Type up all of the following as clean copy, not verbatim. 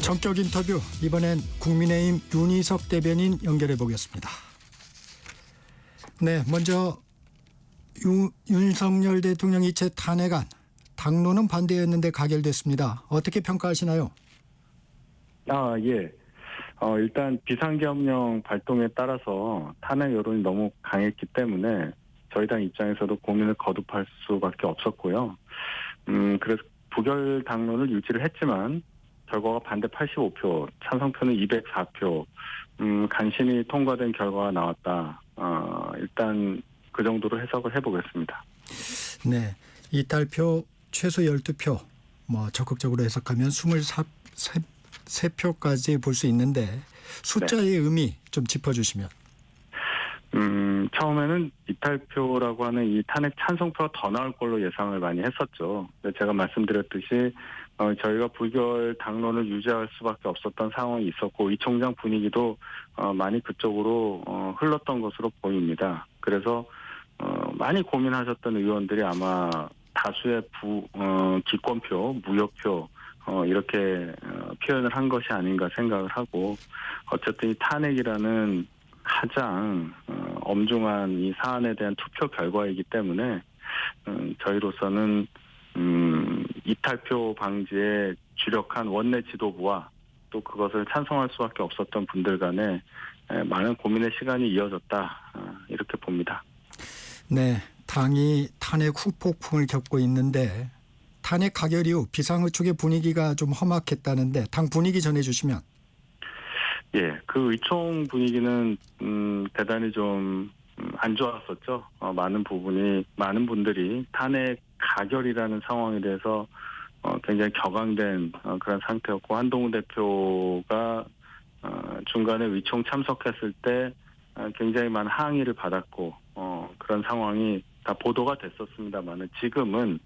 전격 인터뷰, 이번엔 국민의힘 윤희석 대변인 연결해 보겠습니다. 네, 먼저 윤석열 대통령 이채 탄핵안, 당론은 반대였는데 가결됐습니다. 어떻게 평가하시나요? 예. 일단 비상계엄령 발동에 따라서 탄핵 여론이 너무 강했기 때문에 저희 당 입장에서도 고민을 거듭할 수밖에 없었고요. 그래서 부결 당론을 유지를 했지만 결과가 반대 85표, 찬성표는 204표, 간신히 통과된 결과가 나왔다. 일단 그 정도로 해석을 해보겠습니다. 네, 이탈표 최소 12표, 적극적으로 해석하면 23표까지 볼 수 있는데 숫자의 의미 좀 짚어주시면. 처음에는 이탈표라고 하는 이 탄핵 찬성표가 더 나올 걸로 예상을 많이 했었죠. 제가 말씀드렸듯이 저희가 부결 당론을 유지할 수밖에 없었던 상황이 있었고 이 총장 분위기도 많이 그쪽으로 흘렀던 것으로 보입니다. 그래서 많이 고민하셨던 의원들이 아마 다수의 기권표, 무효표 이렇게 표현을 한 것이 아닌가 생각을 하고, 어쨌든 이 탄핵이라는 가장 엄중한 이 사안에 대한 투표 결과이기 때문에 저희로서는 이탈표 방지에 주력한 원내 지도부와 또 그것을 찬성할 수밖에 없었던 분들 간에 많은 고민의 시간이 이어졌다, 이렇게 봅니다. 네, 당이 탄핵 후폭풍을 겪고 있는데 탄핵 가결 이후 비상의총의 분위기가 좀 험악했다는데 당 분위기 전해주시면. 예, 그 의총 분위기는 대단히 좀 안 좋았었죠. 많은 분들이 탄핵 가결이라는 상황에 대해서 굉장히 격앙된 그런 상태였고, 한동훈 대표가 중간에 의총 참석했을 때 굉장히 많은 항의를 받았고 그런 상황이 다 보도가 됐었습니다만, 지금은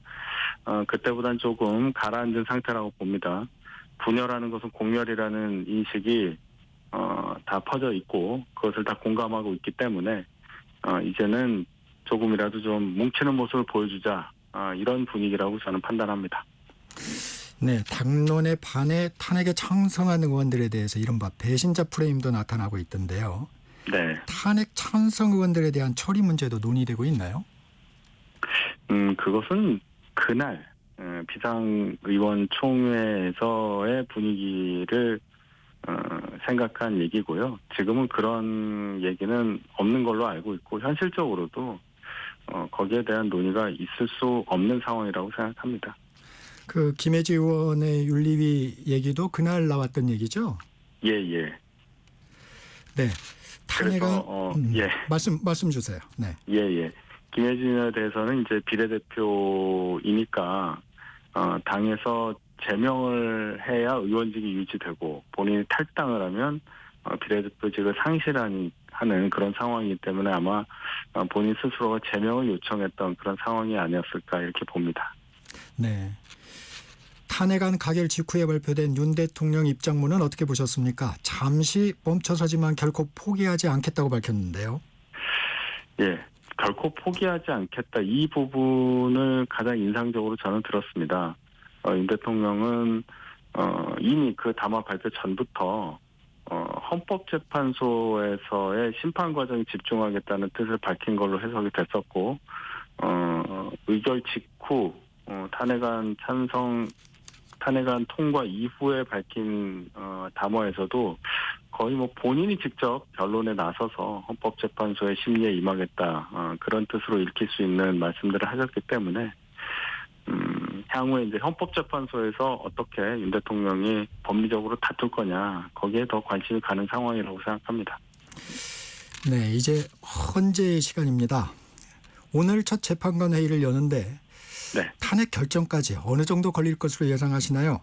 그때보다는 조금 가라앉은 상태라고 봅니다. 분열하는 것은 공멸이라는 인식이 다 퍼져 있고 그것을 다 공감하고 있기 때문에 이제는 조금이라도 좀 뭉치는 모습을 보여주자, 이런 분위기라고 저는 판단합니다. 네, 당론에 반해 탄핵에 찬성한 의원들에 대해서 이른바 배신자 프레임도 나타나고 있던데요. 네. 탄핵 찬성 의원들에 대한 처리 문제도 논의되고 있나요? 그것은 그날 비상의원 총회에서의 분위기를 생각한 얘기고요. 지금은 그런 얘기는 없는 걸로 알고 있고, 현실적으로도 거기에 대한 논의가 있을 수 없는 상황이라고 생각합니다. 그 김혜지 의원의 윤리위 얘기도 그날 나왔던 얘기죠? 예. 네. 탄핵은 예. 말씀 주세요. 네. 예. 김혜진에 대해서는 이제 비례대표이니까 당에서 제명을 해야 의원직이 유지되고, 본인이 탈당을 하면 비례대표직을 상실하는 그런 상황이기 때문에 아마 본인 스스로가 제명을 요청했던 그런 상황이 아니었을까, 이렇게 봅니다. 네. 탄핵안 가결 직후에 발표된 윤 대통령 입장문은 어떻게 보셨습니까? 잠시 멈춰서지만 결코 포기하지 않겠다고 밝혔는데요. 예, 결코 포기하지 않겠다, 이 부분을 가장 인상적으로 저는 들었습니다. 윤 대통령은 이미 그 담화 발표 전부터 헌법재판소에서의 심판 과정에 집중하겠다는 뜻을 밝힌 걸로 해석이 됐었고, 의결 직후 탄핵안 통과 이후에 밝힌 담화에서도 거의 본인이 직접 변론에 나서서 헌법재판소의 심리에 임하겠다, 그런 뜻으로 읽힐 수 있는 말씀들을 하셨기 때문에 향후에 이제 헌법재판소에서 어떻게 윤 대통령이 법리적으로 다툴 거냐, 거기에 더 관심이 가는 상황이라고 생각합니다. 네, 이제 헌재의 시간입니다. 오늘 첫 재판관 회의를 여는데 네. 탄핵 결정까지 어느 정도 걸릴 것으로 예상하시나요?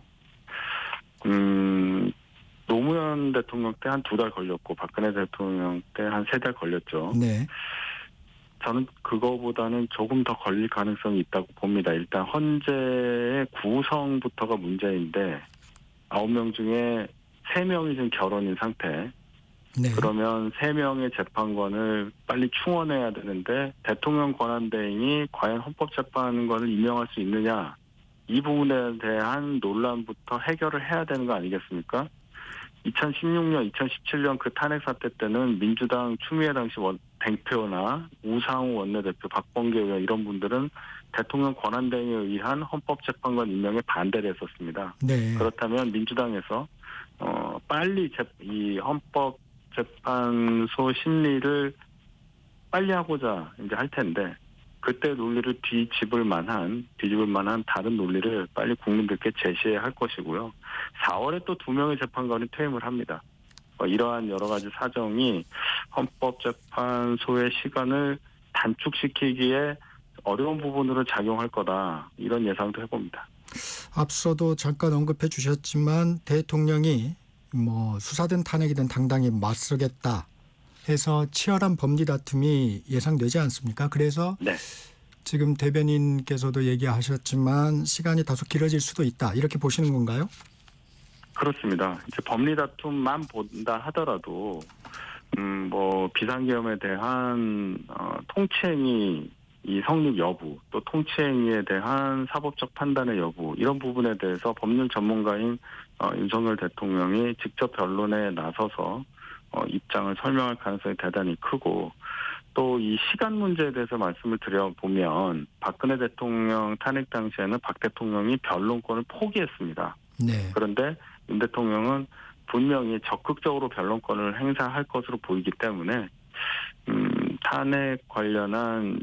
노무현 대통령 때 한 2달 걸렸고, 박근혜 대통령 때 한 3달 걸렸죠. 네. 저는 그거보다는 조금 더 걸릴 가능성이 있다고 봅니다. 일단 헌재의 구성부터가 문제인데 9명 중에 3명이 지금 결혼인 상태. 네. 그러면 3명의 재판관을 빨리 충원해야 되는데 대통령 권한대행이 과연 헌법재판관을 임명할 수 있느냐, 이 부분에 대한 논란부터 해결을 해야 되는 거 아니겠습니까? 2016년, 2017년 그 탄핵 사태 때는 민주당 추미애 당시 대표나 우상호 원내대표, 박범계 의원 이런 분들은 대통령 권한대행에 의한 헌법재판관 임명에 반대를 했었습니다. 네. 그렇다면 민주당에서 빨리 이 헌법재판소 심리를 빨리 하고자 이제 할 텐데 그때 논리를 뒤집을 만한 다른 논리를 빨리 국민들께 제시해야 할 것이고요. 4월에 또 2명의 재판관이 퇴임을 합니다. 이러한 여러 가지 사정이 헌법재판소의 시간을 단축시키기에 어려운 부분으로 작용할 거다. 이런 예상도 해봅니다. 앞서도 잠깐 언급해 주셨지만 대통령이 수사든 탄핵이든 당당히 맞서겠다 해서 치열한 법리 다툼이 예상되지 않습니까? 그래서 네. 지금 대변인께서도 얘기하셨지만 시간이 다소 길어질 수도 있다. 이렇게 보시는 건가요? 그렇습니다. 이제 법리 다툼만 본다 하더라도 비상계엄에 대한 통치행위 이 성립 여부, 또 통치행위에 대한 사법적 판단의 여부 이런 부분에 대해서 법률 전문가인 윤석열 대통령이 직접 변론에 나서서 입장을 설명할 가능성이 대단히 크고 또 이 시간 문제에 대해서 말씀을 드려보면 박근혜 대통령 탄핵 당시에는 박 대통령이 변론권을 포기했습니다. 네. 그런데 윤 대통령은 분명히 적극적으로 변론권을 행사할 것으로 보이기 때문에 탄핵 관련한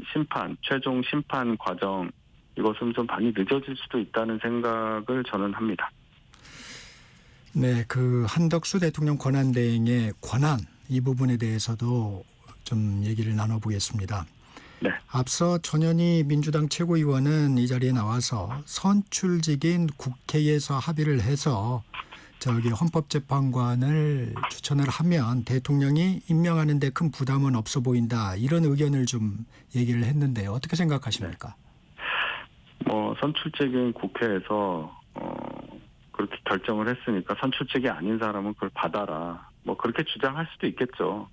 최종 심판 과정 이것은 좀 많이 늦어질 수도 있다는 생각을 저는 합니다. 네, 그 한덕수 대통령 권한대행의 권한 이 부분에 대해서도 좀 얘기를 나눠보겠습니다. 네. 앞서 전현희 민주당 최고위원은 이 자리에 나와서 선출직인 국회에서 합의를 해서 헌법재판관을 추천을 하면 대통령이 임명하는 데 큰 부담은 없어 보인다. 이런 의견을 좀 얘기를 했는데요. 어떻게 생각하십니까? 선출직인 국회에서 그렇게 결정을 했으니까 선출직이 아닌 사람은 그걸 받아라. 그렇게 주장할 수도 있겠죠.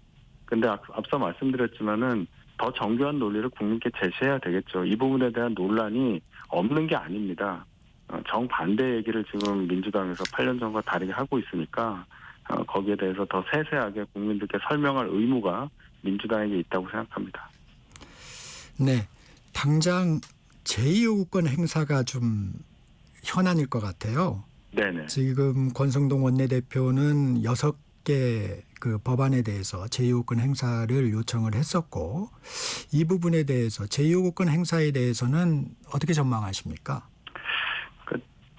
근데 앞서 말씀드렸지만은 더 정교한 논리를 국민께 제시해야 되겠죠. 이 부분에 대한 논란이 없는 게 아닙니다. 정반대 얘기를 지금 민주당에서 8년 전과 다르게 하고 있으니까 거기에 대해서 더 세세하게 국민들께 설명할 의무가 민주당에게 있다고 생각합니다. 네. 당장 제2요구권 행사가 좀 현안일 것 같아요. 네네. 지금 권성동 원내대표는 6개 그 법안에 대해서 제2요구권 행사를 요청을 했었고 이 부분에 대해서 제2요구권 행사에 대해서는 어떻게 전망하십니까?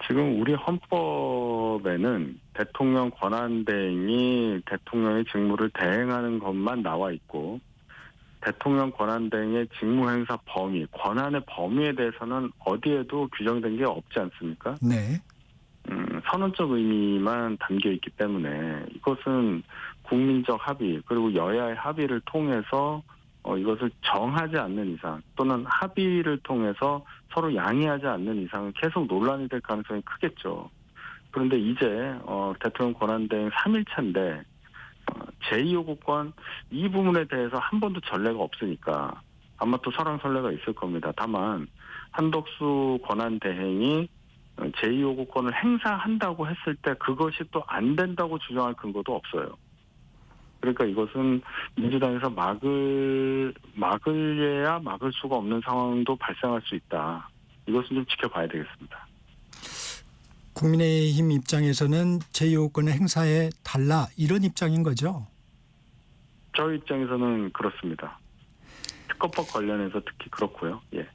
지금 우리 헌법에는 대통령 권한대행이 대통령의 직무를 대행하는 것만 나와 있고 대통령 권한대행의 직무행사 범위, 권한의 범위에 대해서는 어디에도 규정된 게 없지 않습니까? 네. 선언적 의미만 담겨 있기 때문에 이것은 국민적 합의 그리고 여야의 합의를 통해서 이것을 정하지 않는 이상 또는 합의를 통해서 서로 양해하지 않는 이상은 계속 논란이 될 가능성이 크겠죠. 그런데 이제 대통령 권한대행 3일차인데 제2요구권 이 부분에 대해서 한 번도 전례가 없으니까 아마 또 설왕설래가 있을 겁니다. 다만 한덕수 권한대행이 제2요구권을 행사한다고 했을 때 그것이 또 안 된다고 주장할 근거도 없어요. 그러니까 이것은 민주당에서 막을래야 막을 수가 없는 상황도 발생할 수 있다. 이것은 좀 지켜봐야 되겠습니다. 국민의힘 입장에서는 제2요구권의 행사에 달라 이런 입장인 거죠? 저희 입장에서는 그렇습니다. 특검법 관련해서 특히 그렇고요. 예.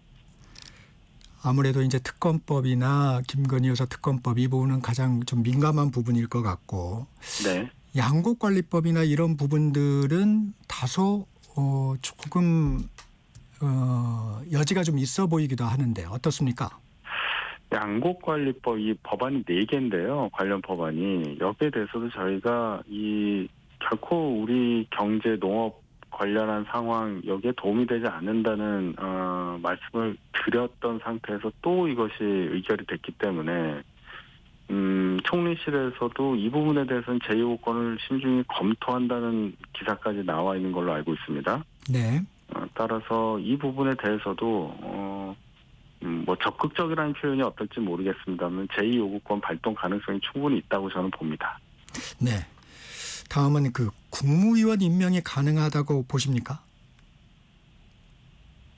아무래도 이제 특검법이나 김건희 여사 특검법 이 부분은 가장 좀 민감한 부분일 것 같고 네. 양곡관리법이나 이런 부분들은 다소 조금 여지가 좀 있어 보이기도 하는데 어떻습니까? 양곡관리법 이 법안이 4개인데요. 관련 법안이 여기에 대해서도 저희가 결코 우리 경제 농업 관련한 상황 여기에 도움이 되지 않는다는 말씀을 드렸던 상태에서 또 이것이 의결이 됐기 때문에 총리실에서도 이 부분에 대해서는 제2요구권을 신중히 검토한다는 기사까지 나와 있는 걸로 알고 있습니다. 네. 따라서 이 부분에 대해서도 뭐 적극적이라는 표현이 어떨지 모르겠습니다만 제2요구권 발동 가능성이 충분히 있다고 저는 봅니다. 네. 다음은 그 국무위원 임명이 가능하다고 보십니까?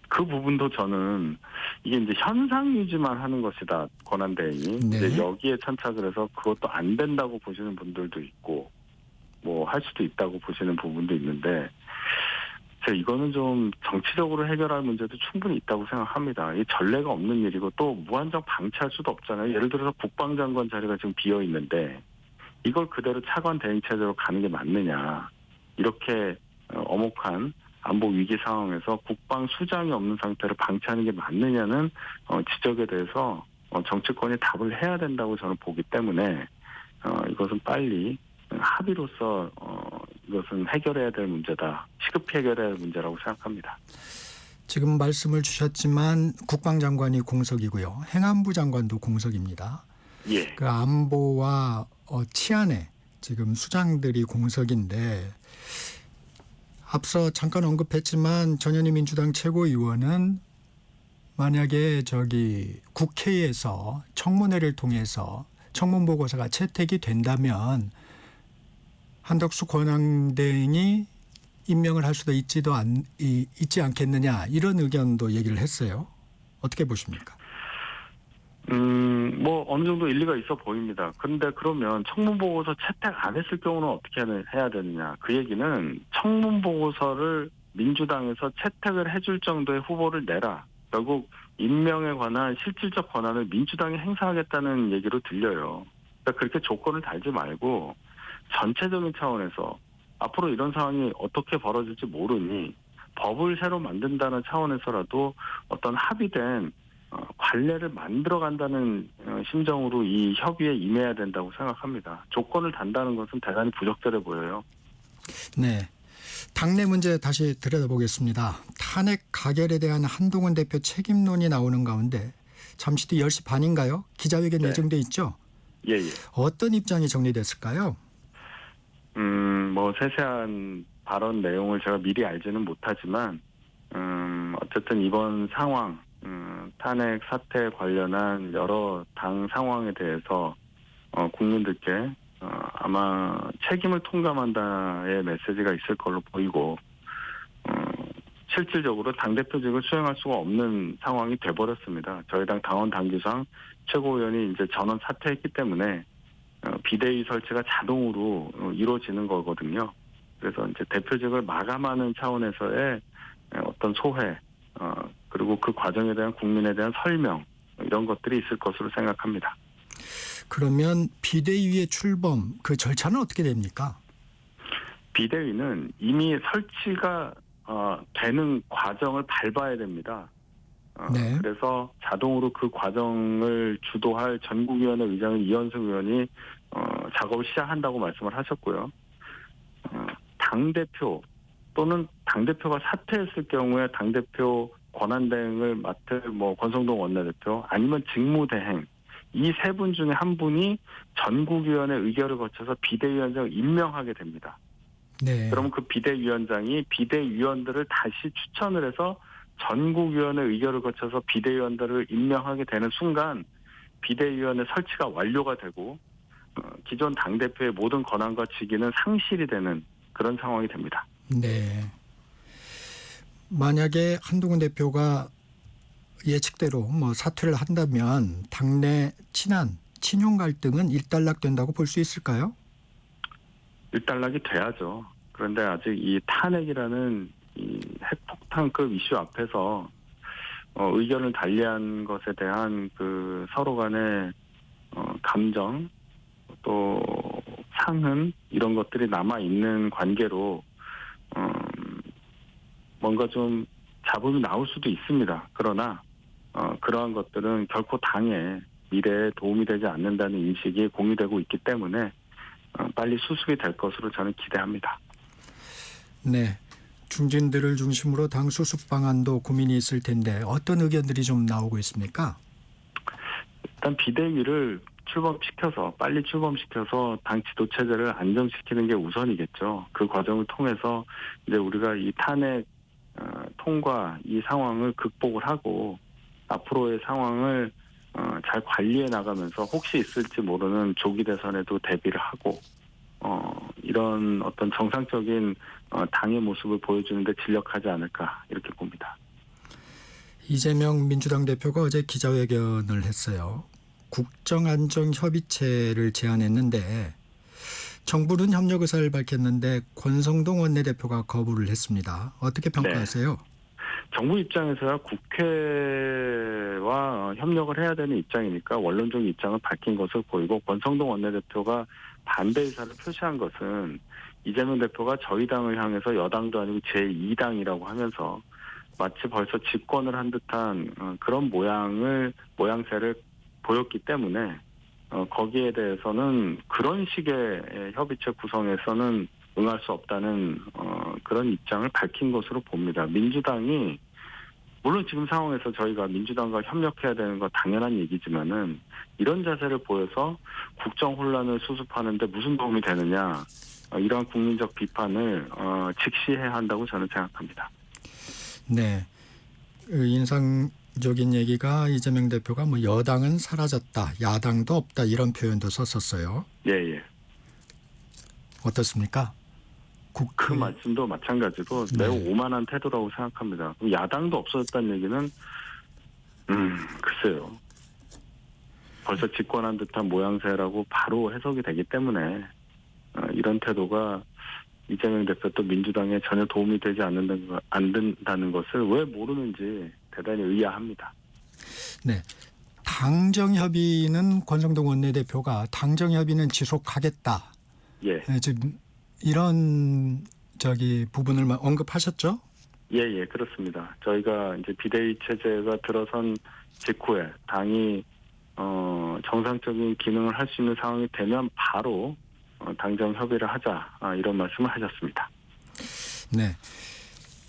그 부분도 저는 이게 이제 현상 유지만 하는 것이다, 권한대행이. 네. 이제 여기에 천착을 해서 그것도 안 된다고 보시는 분들도 있고, 뭐 할 수도 있다고 보시는 부분도 있는데, 제가 이거는 좀 정치적으로 해결할 문제도 충분히 있다고 생각합니다. 이 전례가 없는 일이고 또 무한정 방치할 수도 없잖아요. 예를 들어서 국방장관 자리가 지금 비어 있는데 이걸 그대로 차관 대행 체제로 가는 게 맞느냐. 이렇게 엄혹한 안보 위기 상황에서 국방수장이 없는 상태로 방치하는 게 맞느냐는 지적에 대해서 정치권이 답을 해야 된다고 저는 보기 때문에 이것은 빨리 합의로서 이것은 해결해야 될 문제다. 시급히 해결해야 할 문제라고 생각합니다. 지금 말씀을 주셨지만 국방장관이 공석이고요. 행안부 장관도 공석입니다. 예. 그 안보와 치안에 지금 수장들이 공석인데 앞서 잠깐 언급했지만 전현희 민주당 최고위원은 만약에 국회에서 청문회를 통해서 청문 보고서가 채택이 된다면 한덕수 권한대행이 임명을 할 수도 있지 않겠느냐 이런 의견도 얘기를 했어요. 어떻게 보십니까? 뭐 어느 정도 일리가 있어 보입니다. 그런데 그러면 청문 보고서 채택 안 했을 경우는 어떻게 해야 되느냐? 그 얘기는 청문 보고서를 민주당에서 채택을 해줄 정도의 후보를 내라. 결국 임명에 관한 실질적 권한을 민주당이 행사하겠다는 얘기로 들려요. 그러니까 그렇게 조건을 달지 말고 전체적인 차원에서 앞으로 이런 상황이 어떻게 벌어질지 모르니 법을 새로 만든다는 차원에서라도 어떤 합의된 관례를 만들어간다는 심정으로 이 협의에 임해야 된다고 생각합니다. 조건을 단다는 것은 대단히 부적절해 보여요. 네. 당내 문제 다시 들여다보겠습니다. 탄핵 가결에 대한 한동훈 대표 책임론이 나오는 가운데 잠시 뒤 10시 반인가요? 기자회견 네. 예정돼 있죠? 예. 어떤 입장이 정리됐을까요? 뭐 세세한 발언 내용을 제가 미리 알지는 못하지만 어쨌든 이번 상황 탄핵 사태 관련한 여러 당 상황에 대해서 국민들께 아마 책임을 통감한다의 메시지가 있을 걸로 보이고 실질적으로 당대표직을 수행할 수가 없는 상황이 돼버렸습니다. 저희 당 당원 당규상 최고위원이 이제 전원 사퇴했기 때문에 비대위 설치가 자동으로 이루어지는 거거든요. 그래서 이제 대표직을 마감하는 차원에서의 어떤 소회, 그리고 그 과정에 대한 국민에 대한 설명, 이런 것들이 있을 것으로 생각합니다. 그러면 비대위의 출범, 그 절차는 어떻게 됩니까? 비대위는 이미 설치가 되는 과정을 밟아야 됩니다. 네. 그래서 자동으로 그 과정을 주도할 전국위원회 의장인 이현승 의원이 작업을 시작한다고 말씀을 하셨고요. 당대표 또는 당대표가 사퇴했을 경우에 당대표 권한대행을 맡을 권성동 원내대표 아니면 직무대행 이 세 분 중에 한 분이 전국위원회 의결을 거쳐서 비대위원장을 임명하게 됩니다. 네. 그러면 그 비대위원장이 비대위원들을 다시 추천을 해서 전국위원회 의결을 거쳐서 비대위원들을 임명하게 되는 순간 비대위원회 설치가 완료가 되고 기존 당대표의 모든 권한과 직위는 상실이 되는 그런 상황이 됩니다. 네. 만약에 한동훈 대표가 예측대로 사퇴를 한다면 당내 친윤 갈등은 일단락된다고 볼 수 있을까요? 일단락이 돼야죠. 그런데 아직 이 탄핵이라는 이 핵폭탄급 이슈 앞에서 의견을 달리한 것에 대한 그 서로 간의 감정 또 상흔 이런 것들이 남아 있는 관계로 뭔가 좀 잡음이 나올 수도 있습니다. 그러나 그러한 것들은 결코 당의 미래에 도움이 되지 않는다는 인식이 공유되고 있기 때문에 빨리 수습이 될 것으로 저는 기대합니다. 네. 중진들을 중심으로 당 수습 방안도 고민이 있을 텐데 어떤 의견들이 좀 나오고 있습니까? 일단 비대위를 빨리 출범시켜서 당 지도 체제를 안정시키는 게 우선이겠죠. 그 과정을 통해서 이제 우리가 이 탄핵 통과 이 상황을 극복을 하고 앞으로의 상황을 잘 관리해 나가면서 혹시 있을지 모르는 조기 대선에도 대비를 하고 이런 어떤 정상적인 당의 모습을 보여주는데 진력하지 않을까 이렇게 봅니다. 이재명 민주당 대표가 어제 기자회견을 했어요. 국정안정협의체를 제안했는데 정부는 협력 의사를 밝혔는데 권성동 원내대표가 거부를 했습니다. 어떻게 평가하세요? 정부 입장에서야 국회와 협력을 해야 되는 입장이니까 원론적인 입장을 밝힌 것을 보이고 권성동 원내대표가 반대 의사를 표시한 것은 이재명 대표가 저희 당을 향해서 여당도 아니고 제2당이라고 하면서 마치 벌써 집권을 한 듯한 그런 모양새를 보였기 때문에 거기에 대해서는 그런 식의 협의체 구성에서는 응할 수 없다는 그런 입장을 밝힌 것으로 봅니다. 민주당이 물론 지금 상황에서 저희가 민주당과 협력해야 되는 건 당연한 얘기지만은 이런 자세를 보여서 국정 혼란을 수습하는데 무슨 도움이 되느냐 이러한 국민적 비판을 직시해야 한다고 저는 생각합니다. 네. 인상적인 얘기가 이재명 대표가 뭐 여당은 사라졌다, 야당도 없다 이런 표현도 썼었어요. 예. 어떻습니까? 그 말씀도 마찬가지로 매우 오만한 태도라고 생각합니다. 그럼 야당도 없어졌다는 얘기는 글쎄요. 벌써 집권한 듯한 모양새라고 바로 해석이 되기 때문에 이런 태도가 이재명 대표 또 민주당에 전혀 도움이 되지 않는다는 것을 왜 모르는지 대단히 의아합니다. 네. 당정협의는 권성동 원내대표가 당정협의는 지속하겠다. 예. 지금 이런 부분을 언급하셨죠? 예, 그렇습니다. 저희가 이제 비대위 체제가 들어선 직후에 당이 정상적인 기능을 할 수 있는 상황이 되면 바로 당정 협의를 하자 이런 말씀을 하셨습니다. 네.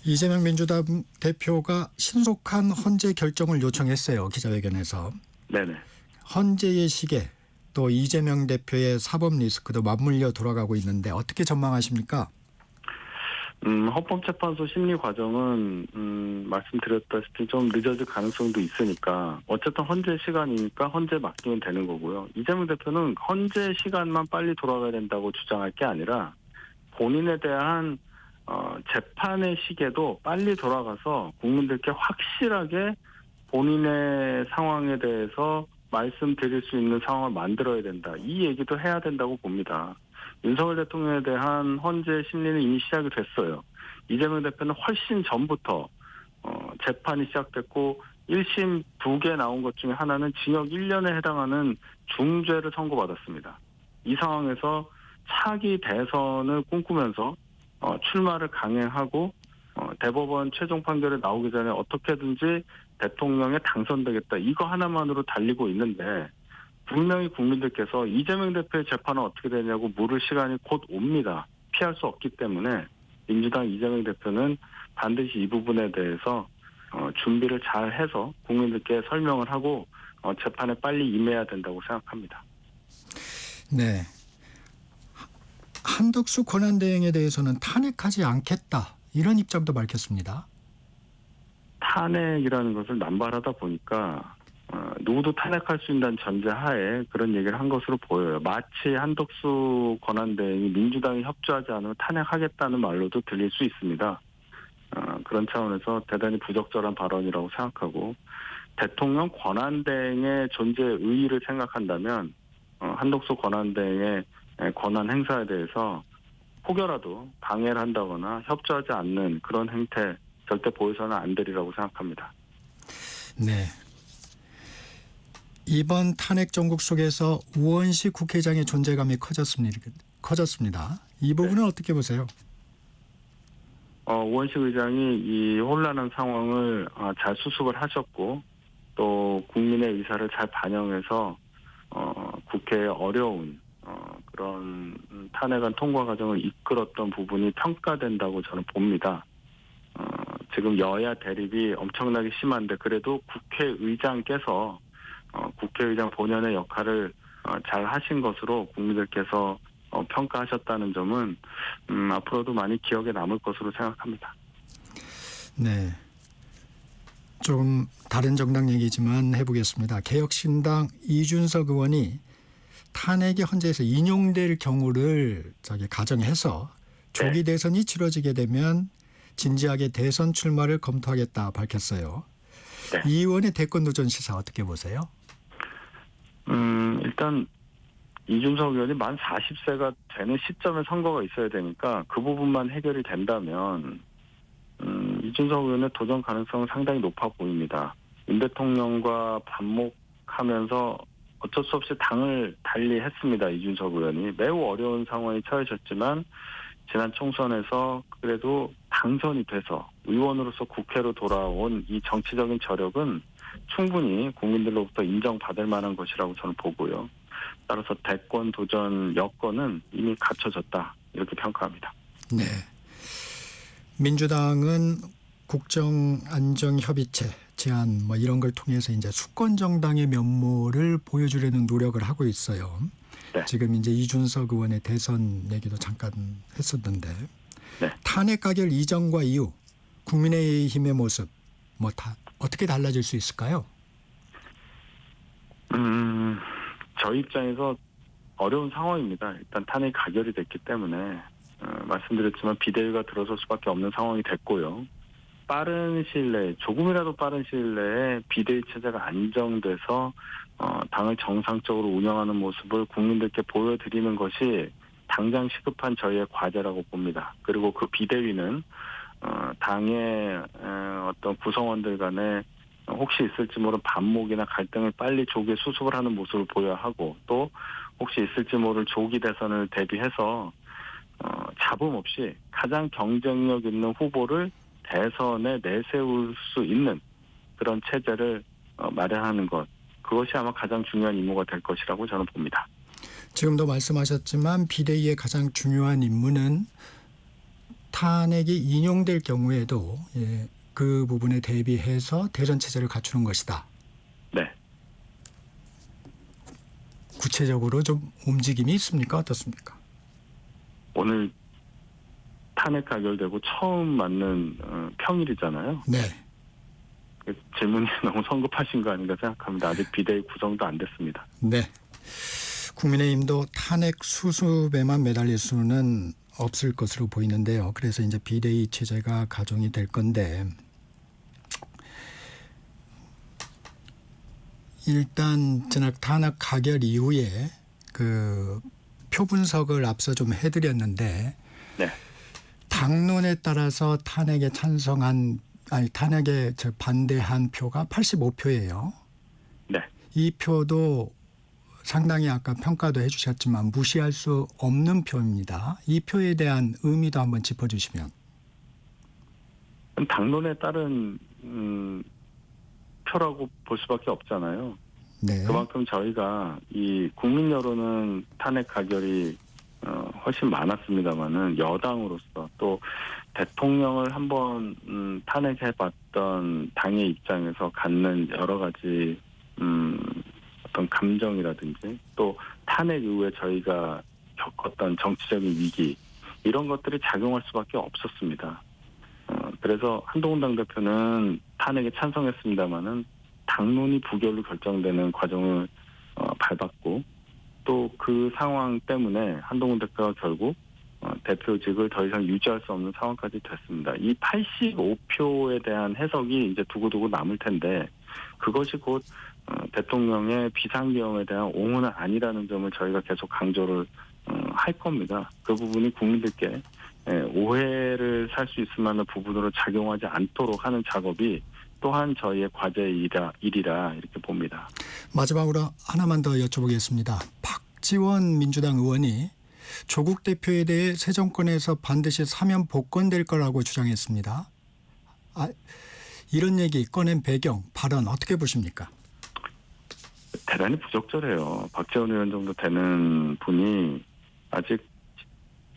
이재명 민주당 대표가 신속한 헌재 결정을 요청했어요. 기자회견에서. 네네. 헌재의 시계 또 이재명 대표의 사법 리스크도 맞물려 돌아가고 있는데 어떻게 전망하십니까? 헌법재판소 심리 과정은 말씀드렸다시피 좀 늦어질 가능성도 있으니까 어쨌든 헌재 시간이니까 헌재 맡기면 되는 거고요. 이재명 대표는 헌재 시간만 빨리 돌아가야 된다고 주장할 게 아니라 본인에 대한 재판의 시계도 빨리 돌아가서 국민들께 확실하게 본인의 상황에 대해서 말씀드릴 수 있는 상황을 만들어야 된다. 이 얘기도 해야 된다고 봅니다. 윤석열 대통령에 대한 헌재 심리는 이미 시작이 됐어요. 이재명 대표는 훨씬 전부터 재판이 시작됐고 1심 2개 나온 것 중에 하나는 징역 1년에 해당하는 중죄를 선고받았습니다. 이 상황에서 차기 대선을 꿈꾸면서 출마를 강행하고 대법원 최종 판결이 나오기 전에 어떻게든지 대통령에 당선되겠다. 이거 하나만으로 달리고 있는데 분명히 국민들께서 이재명 대표의 재판은 어떻게 되냐고 물을 시간이 곧 옵니다. 피할 수 없기 때문에 민주당 이재명 대표는 반드시 이 부분에 대해서 준비를 잘 해서 국민들께 설명을 하고 재판에 빨리 임해야 된다고 생각합니다. 네. 한덕수 권한대행에 대해서는 탄핵하지 않겠다. 이런 입장도 밝혔습니다. 탄핵이라는 것을 남발하다 보니까 누구도 탄핵할 수 있다는 전제하에 그런 얘기를 한 것으로 보여요. 마치 한덕수 권한대행이 민주당이 협조하지 않으면 탄핵하겠다는 말로도 들릴 수 있습니다. 그런 차원에서 대단히 부적절한 발언이라고 생각하고 대통령 권한대행의 존재의 의의를 생각한다면 한덕수 권한대행의 권한 행사에 대해서 혹여라도 방해를 한다거나 협조하지 않는 그런 행태 절대 보여서는 안 되리라고 생각합니다. 네. 이번 탄핵 정국 속에서 우원식 국회의장의 존재감이 커졌습니다. 이 부분은 네. 어떻게 보세요? 우원식 의장이 이 혼란한 상황을 잘 수습을 하셨고 또 국민의 의사를 잘 반영해서 국회의 어려운 그런 탄핵안 통과 과정을 이끌었던 부분이 평가된다고 저는 봅니다. 지금 여야 대립이 엄청나게 심한데 그래도 국회의장께서 국회의장 본연의 역할을 잘 하신 것으로 국민들께서 평가하셨다는 점은 앞으로도 많이 기억에 남을 것으로 생각합니다. 네. 좀 다른 정당 얘기지만 해보겠습니다. 개혁신당 이준석 의원이 탄핵이 헌재에서 인용될 경우를 가정해서 조기 대선이 치러지게 되면 진지하게 대선 출마를 검토하겠다 밝혔어요. 네. 이 의원의 대권 도전 시사 어떻게 보세요? 일단 이준석 의원이 만 40세가 되는 시점에 선거가 있어야 되니까 그 부분만 해결이 된다면 이준석 의원의 도전 가능성은 상당히 높아 보입니다. 윤 대통령과 반목하면서 어쩔 수 없이 당을 달리했습니다. 이준석 의원이 매우 어려운 상황에 처해졌지만 지난 총선에서 그래도 당선이 돼서 의원으로서 국회로 돌아온 이 정치적인 저력은 충분히 국민들로부터 인정받을 만한 것이라고 저는 보고요. 따라서 대권 도전 여건은 이미 갖춰졌다 이렇게 평가합니다. 네. 민주당은 국정안정협의체 제안 이런 걸 통해서 이제 수권 정당의 면모를 보여주려는 노력을 하고 있어요. 네. 지금 이제 이준석 의원의 대선 얘기도 잠깐 했었는데 네. 탄핵 가결 이전과 이후 국민의힘의 모습 다 어떻게 달라질 수 있을까요? 저희 입장에서 어려운 상황입니다. 일단 탄핵이 가결이 됐기 때문에 말씀드렸지만 비대위가 들어설 수밖에 없는 상황이 됐고요. 빠른 시일 내에 조금이라도 빠른 시일 내에 비대위 체제가 안정돼서 당을 정상적으로 운영하는 모습을 국민들께 보여드리는 것이 당장 시급한 저희의 과제라고 봅니다. 그리고 그 비대위는 당의 어떤 구성원들 간에 혹시 있을지 모를 반목이나 갈등을 빨리 조기에 수습을 하는 모습을 보여야 하고 또 혹시 있을지 모를 조기 대선을 대비해서 잡음 없이 가장 경쟁력 있는 후보를 대선에 내세울 수 있는 그런 체제를 마련하는 것. 그것이 아마 가장 중요한 임무가 될 것이라고 저는 봅니다. 지금도 말씀하셨지만 비대위의 가장 중요한 임무는 탄핵이 인용될 경우에도 그 부분에 대비해서 대선 체제를 갖추는 것이다. 네. 구체적으로 좀 움직임이 있습니까? 어떻습니까? 오늘 탄핵 가결되고 처음 맞는 평일이잖아요. 네. 그 질문이 너무 성급하신 거 아닌가 생각합니다. 아직 비대위 구성도 안 됐습니다. 네. 국민의힘도 탄핵 수습에만 매달릴 수는 없을 것으로 보이는데요. 그래서 이제 비대위 체제가 가동이 될 건데 일단 탄핵 가결 이후에 그 표 분석을 앞서 좀 해드렸는데 네. 당론에 따라서 탄핵에 반대한 표가 85표예요. 네. 이 표도 상당히 아까 평가도 해주셨지만 무시할 수 없는 표입니다. 이 표에 대한 의미도 한번 짚어주시면. 당론에 따른 표라고 볼 수밖에 없잖아요. 네. 그만큼 저희가 이 국민 여론은 탄핵 가결이 훨씬 많았습니다만은 여당으로서 또 대통령을 한번 탄핵해봤던 당의 입장에서 갖는 여러 가지 어떤 감정이라든지 또 탄핵 이후에 저희가 겪었던 정치적인 위기 이런 것들이 작용할 수밖에 없었습니다. 그래서 한동훈 당대표는 탄핵에 찬성했습니다마는 당론이 부결로 결정되는 과정을 밟았고 또 그 상황 때문에 한동훈 대표가 결국 대표직을 더 이상 유지할 수 없는 상황까지 됐습니다. 이 85표에 대한 해석이 이제 두고두고 남을 텐데 그것이 곧 대통령의 비상계엄에 대한 옹호는 아니라는 점을 저희가 계속 강조를 할 겁니다. 그 부분이 국민들께 오해를 살 수 있을 만한 부분으로 작용하지 않도록 하는 작업이 또한 저희의 과제이라 이렇게 봅니다. 마지막으로 하나만 더 여쭤보겠습니다. 박지원 민주당 의원이 조국 대표에 대해 새 정권에서 반드시 사면 복권될 거라고 주장했습니다. 이런 얘기 꺼낸 배경, 발언 어떻게 보십니까? 대단히 부적절해요. 박지원 의원 정도 되는 분이 아직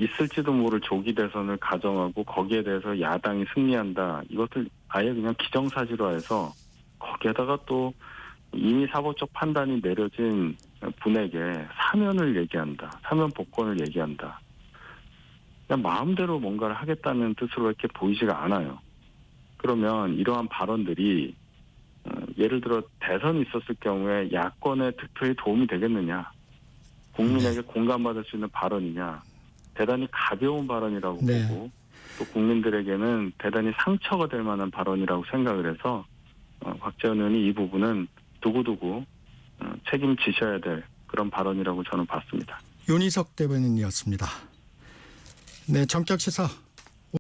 있을지도 모를 조기 대선을 가정하고 거기에 대해서 야당이 승리한다. 이것을 아예 그냥 기정사실화해서 거기에다가 또 이미 사법적 판단이 내려진 분에게 사면을 얘기한다. 사면 복권을 얘기한다. 그냥 마음대로 뭔가를 하겠다는 뜻으로 이렇게 보이지가 않아요. 그러면 이러한 발언들이 예를 들어 대선이 있었을 경우에 야권의 득표에 도움이 되겠느냐, 국민에게 공감받을 수 있는 발언이냐, 대단히 가벼운 발언이라고 네. 보고 또 국민들에게는 대단히 상처가 될 만한 발언이라고 생각을 해서 박지원 의원이 이 부분은 두고두고 책임지셔야 될 그런 발언이라고 저는 봤습니다. 윤희석 대변인이었습니다. 네, 정격 시사